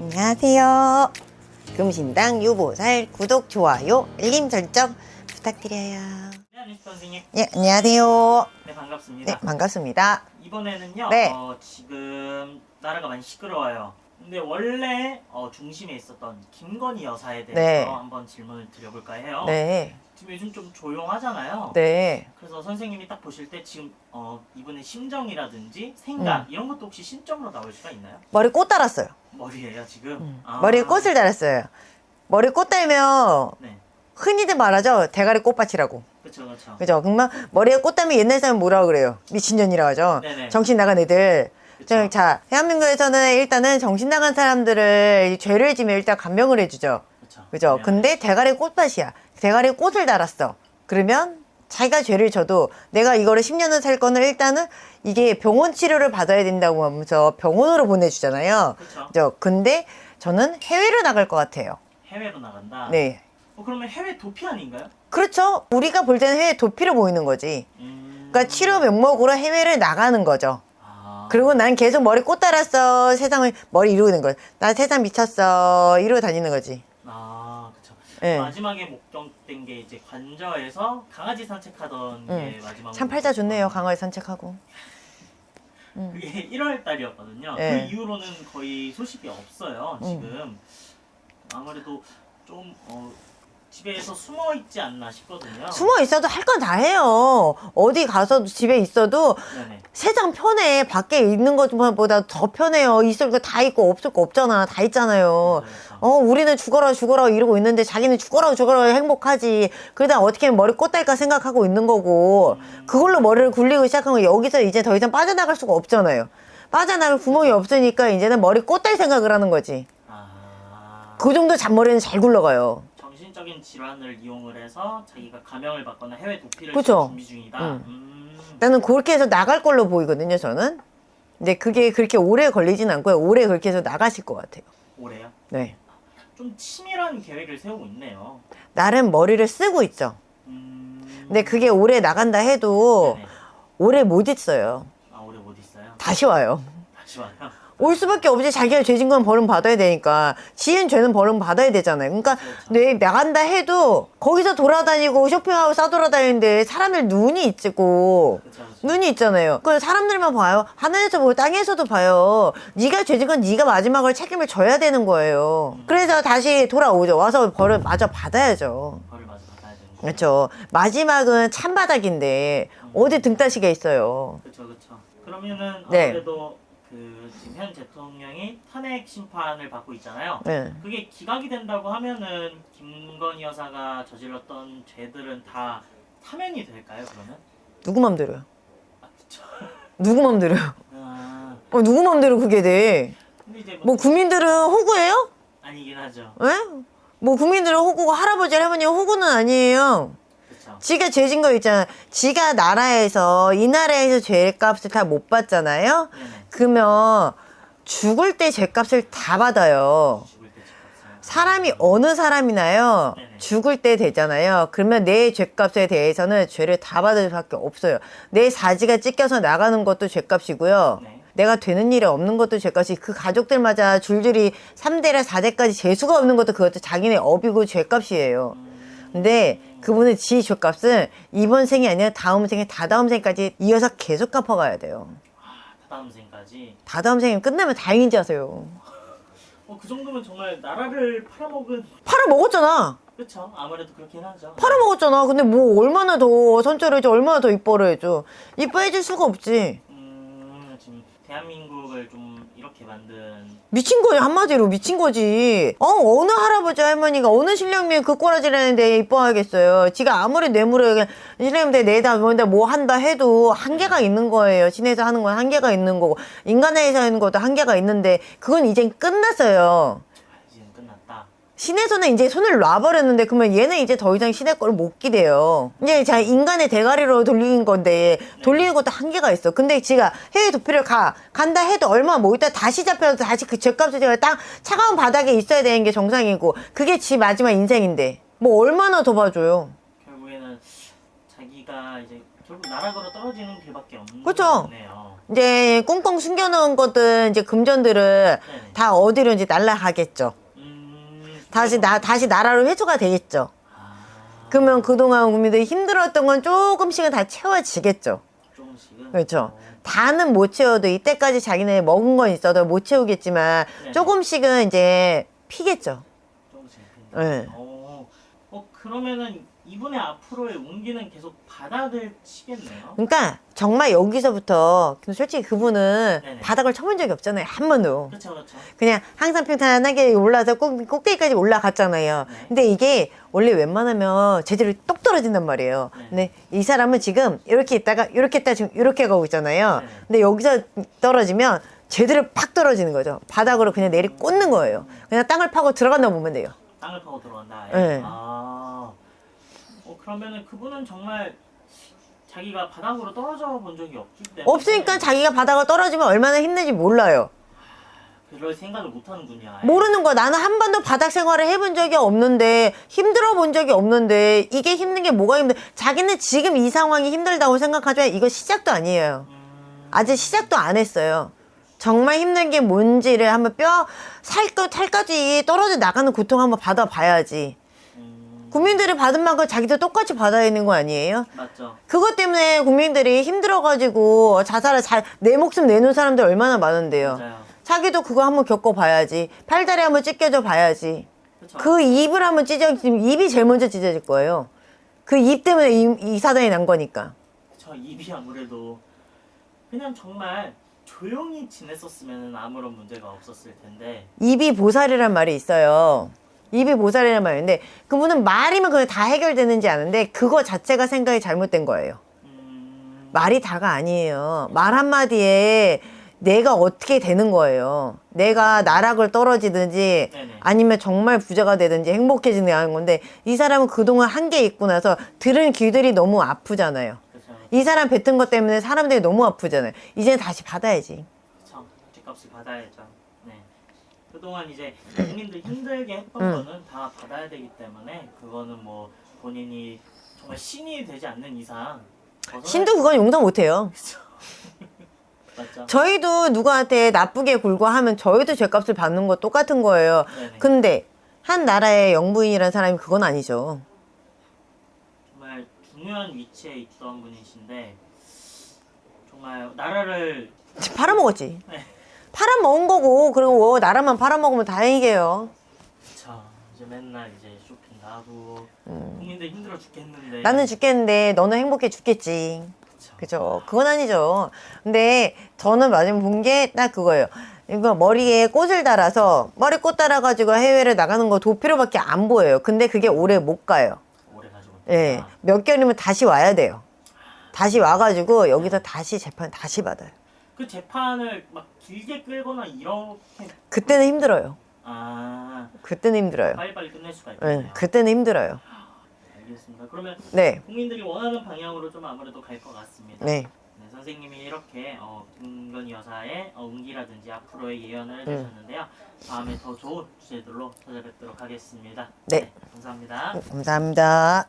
안녕하세요. 금신당 유보살 구독, 좋아요, 알림 설정 부탁드려요. 네, 안녕하십니까 선생님. 네, 안녕하세요. 네, 반갑습니다. 네, 반갑습니다. 이번에는요. 네. 지금 나라가 많이 시끄러워요. 근데 원래 중심에 있었던 김건희 여사에 대해서 네. 한번 질문을 드려볼까 해요. 네, 지금 요즘 좀 조용하잖아요. 네. 그래서 선생님이 딱 보실 때 지금 이분의 심정이라든지 생각 이런 것도 혹시 심정으로 나올 수가 있나요? 머리 꽃 달았어요. 머리예요 지금? 머리에 꽃을 달았어요. 머리 꽃 달면 네. 흔히들 말하죠. 대가리 꽃밭이라고. 그쵸 그쵸. 그죠? 그러면 머리에 꽃 달면 옛날 사람 뭐라고 그래요? 미친년이라고 하죠. 네네. 정신 나간 애들. 그쵸. 자, 대한민국에서는 일단은 정신 나간 사람들을 죄를 지면 일단 감명을 해주죠. 그죠? 근데 대가리 꽃밭이야. 대가리 꽃을 달았어. 그러면 자기가 죄를 져도 내가 이거를 10년을 살 거는 일단은 이게 병원 치료를 받아야 된다고 하면서 병원으로 보내주잖아요. 그죠? 근데 저는 해외로 나갈 것 같아요. 해외로 나간다? 네. 그러면 해외 도피 아닌가요? 그렇죠. 우리가 볼 때는 해외 도피로 보이는 거지. 그러니까 치료 명목으로 해외를 나가는 거죠. 그리고 난 계속 머리 꽃 달았어. 세상을 머리 이루고 있는 거야. 나 세상 미쳤어. 이러고 다니는 거지. 그쵸. 네. 마지막에 목격된 게 이제 관저에서 강아지 산책하던 게 마지막으로. 참 팔자 좋네요. 강아지 산책하고. 그게 1월 달이었거든요. 네. 그 이후로는 거의 소식이 없어요. 지금 아무래도 좀 집에서 숨어 있지 않나 싶거든요. 숨어 있어도 할 건 다 해요. 어디 가서도 집에 있어도 네네. 세상 편해. 밖에 있는 것보다 더 편해요. 있을 거 다 있고 없을 거 없잖아. 다 있잖아요. 우리는 죽어라 이러고 있는데 자기는 죽어라 행복하지. 그러다 어떻게 하면 머리 꽂달까 생각하고 있는 거고 그걸로 머리를 굴리고 시작하면 여기서 이제 더 이상 빠져나갈 수가 없잖아요. 빠져나갈 구멍이 없으니까 이제는 머리 꽂달 생각을 하는 거지. 그 정도 잔머리는 잘 굴러가요. 정신적인 질환을 이용을 해서 자기가 감형을 받거나 해외 도피를 그쵸? 준비 중이다. 나는 그렇게 해서 나갈 걸로 보이거든요, 저는. 근데 그게 그렇게 오래 걸리진 않고요. 오래 그렇게 해서 나가실 것 같아요. 올해요? 네. 좀 치밀한 계획을 세우고 있네요. 나름 머리를 쓰고 있죠. 근데 그게 오래 나간다 해도 네네. 오래 못 있어요. 올해 못 있어요? 다시 와요. 다시 와요? 올 수밖에 없지. 자기가 죄진 건 벌금 받아야 되니까. 지은 죄는 벌금 받아야 되잖아요. 그러니까 내 나간다 해도 거기서 돌아다니고 쇼핑하고 싸돌아다니는데 사람들 눈이 있고 눈이 있잖아요. 그 사람들만 봐요. 하늘에서 보고 땅에서도 봐요. 네가 죄진 건 네가 마지막으로 책임을 져야 되는 거예요. 그래서 다시 돌아오죠. 와서 벌을 마저 받아야죠. 벌을 마저 받아야 되는 거죠. 그렇죠. 마지막은 찬바닥인데 어디 등따시가 있어요. 그렇죠. 그러면은 네. 아무래도 지금 현 대통령이 탄핵 심판을 받고 있잖아요. 네. 그게 기각이 된다고 하면은 김건희 여사가 저질렀던 죄들은 다 사면이 될까요? 그러면? 누구 맘대로요? 그쵸. 누구 맘대로요? 누구 맘대로 그게 돼? 근데 이제 뭐 국민들은 호구예요? 아니긴 하죠. 예? 뭐 국민들은 호구고 할아버지 할머니 호구는 아니에요. 그쵸. 지가 죄진 거 있잖아. 지가 나라에서 이 나라에서 죄값을 다 못 받잖아요. 네네. 그러면 죽을 때 죄값을 다 받아요. 죽을 때 집값을. 사람이 어느 사람이나요. 네네. 죽을 때 되잖아요. 그러면 내 죄값에 대해서는 죄를 다 받을 수밖에 없어요. 내 사지가 찢겨서 나가는 것도 죄값이고요. 네. 내가 되는 일이 없는 것도 죄값이 그 가족들마다 줄줄이 3대라 4대까지 재수가 없는 것도 그것도 자기네 업이고 죄값이에요. 근데 그분은 지 죄값은 이번 생이 아니라 다음 생에 다다음 생까지 이어서 계속 갚아가야 돼요. 다다음 생까지. 다다음 생이 끝나면 다행인지 아세요. 그 정도면 정말 나라를 팔아먹은. 팔아먹었잖아. 그쵸. 아무래도 그렇긴 하죠. 팔아먹었잖아. 근데 뭐 얼마나 더 선처를 해줘, 얼마나 더 이뻐를 해줘. 이뻐해줄 수가 없지. 지금 대한민국을 좀 이렇게 만든. 미친 거지. 한마디로 미친 거지. 어느 할아버지 할머니가 어느 신령님 그 꼬라지라는데 이뻐하겠어요. 지가 아무리 뇌물을 신령님한테 내다 뭐 한다 해도 한계가 있는 거예요. 신에서 하는 건 한계가 있는 거고 인간에서 하는 것도 한계가 있는데 그건 이젠 끝났어요. 이제는 끝났다. 신에서는 이제 손을 놔버렸는데 그러면 얘는 이제 더 이상 신의 걸 못 기대요. 이제 자 인간의 대가리로 돌리는 건데 돌리는 것도 한계가 있어. 근데 지가 해외 도피를 간다 해도 얼마 못 있다 다시 잡혀서 다시 그 죄값을 제가 딱 차가운 바닥에 있어야 되는 게 정상이고 그게 지 마지막 인생인데 뭐 얼마나 더 봐줘요. 결국에는 자기가 이제 결국 나락으로 떨어지는 길밖에 없는 그쵸? 거네요. 이제 꽁꽁 숨겨놓은 것들 이제 금전들은 네네. 다 어디로 이제 날아가겠죠. 다시 나라로 회수가 되겠죠. 아, 그러면 그동안 국민들이 힘들었던 건 조금씩은 다 채워지겠죠. 조금씩은. 그렇죠. 다는 못 채워도 이때까지 자기네 먹은 건 있어도 못 채우겠지만 네네. 조금씩은 이제 피겠죠. 조금씩 핀다. 네. 그러면은 이분의 앞으로의 운기는 계속 바닥을 치겠네요. 그러니까 정말 여기서부터 솔직히 그분은 네네. 바닥을 쳐본 적이 없잖아요. 한 번도. 그렇죠, 그렇죠. 그냥 항상 평탄하게 올라서 꼭대기까지 올라갔잖아요. 네. 근데 이게 원래 웬만하면 재질이 똑 떨어진단 말이에요. 네. 근데 이 사람은 지금 이렇게 있다가 이렇게 있다 지금 이렇게 가고 있잖아요. 네. 근데 여기서 떨어지면 제대로 팍 떨어지는 거죠. 바닥으로 그냥 내리 꽂는 거예요. 그냥 땅을 파고 들어간다 보면 돼요. 땅을 파고 들어간다. 네. 그러면은 그분은 정말 자기가 바닥으로 떨어져 본 적이 없기 때문에 없으니까 자기가 바닥을 떨어지면 얼마나 힘든지 몰라요. 그럴 생각을 못 하는군요. 아예. 모르는 거야. 나는 한 번도 바닥 생활을 해본 적이 없는데 힘들어 본 적이 없는데 이게 힘든 게 뭐가 힘들? 자기는 지금 이 상황이 힘들다고 생각하지만 이거 시작도 아니에요. 아직 시작도 안 했어요. 정말 힘든 게 뭔지를 한번 살까지 떨어져 나가는 고통 한번 받아봐야지. 국민들이 받은 만큼 자기도 똑같이 받아야 되는 거 아니에요? 맞죠. 그것 때문에 국민들이 힘들어가지고 자살을 내 목숨 내놓은 사람들 얼마나 많은데요. 맞아요. 자기도 그거 한번 겪어봐야지. 팔다리 한번 찢겨져 봐야지. 그쵸. 그 입을 한번 입이 제일 먼저 찢어질 거예요. 그 입 때문에 이 사단이 난 거니까. 저 입이 아무래도 그냥 정말 조용히 지냈었으면 아무런 문제가 없었을 텐데. 입이 보살이란 말이 있어요. 입이 보살이란 말인데 그분은 말이면 그게 다 해결되는지 아는데 그거 자체가 생각이 잘못된 거예요. 말이 다가 아니에요. 말 한마디에 내가 어떻게 되는 거예요. 내가 나락을 떨어지든지 네네. 아니면 정말 부자가 되든지 행복해지는 건데 이 사람은 그동안 한 게 있고 나서 들은 귀들이 너무 아프잖아요. 그렇죠. 이 사람 뱉은 것 때문에 사람들이 너무 아프잖아요. 이제는 다시 받아야지. 그쵸. 뒷값이 받아야죠. 네. 그동안 이제 국민들 힘들게 했던 거는 다 받아야 되기 때문에 그거는 뭐 본인이 정말 신이 되지 않는 이상 신도 그건 용서 못해요. 맞죠? 저희도 누구한테 나쁘게 굴고 하면 저희도 죄값을 받는 거 똑같은 거예요. 네네. 근데 한 나라의 영부인이라는 사람이 그건 아니죠. 정말 중요한 위치에 있던 분이신데 정말 나라를 팔아먹었지. 네. 팔아먹은 거고 그리고 나라만 팔아먹으면 다행이에요. 그쵸. 이제 맨날 이제 쇼핑도 하고 국민들 힘들어 죽겠는데 나는 죽겠는데 너는 행복해 죽겠지. 그쵸. 그죠? 그건 아니죠. 근데 저는 마지막에 본 게 딱 그거예요. 이거 머리에 꽃을 달아서 머리 꽃 달아가지고 해외를 나가는 거 도피로밖에 안 보여요. 근데 그게 오래 못 가요. 오래 가지고 예. 몇 개월이면 다시 와야 돼요. 다시 와가지고 여기서 다시 재판 다시 받아요. 그 재판을 막 길게 끌거나 이렇게 그때는 힘들어요. 그때는 힘들어요. 빨리빨리 끝낼 수가 예. 있겠네요. 그때는 힘들어요. 알겠습니다. 그러면 네. 국민들이 원하는 방향으로 좀 아무래도 갈 것 같습니다. 네. 네, 선생님이 이렇게 김건희 여사의 운기라든지 앞으로의 예언을 해주셨는데요. 다음에 더 좋은 주제들로 찾아뵙도록 하겠습니다. 네. 감사합니다. 감사합니다.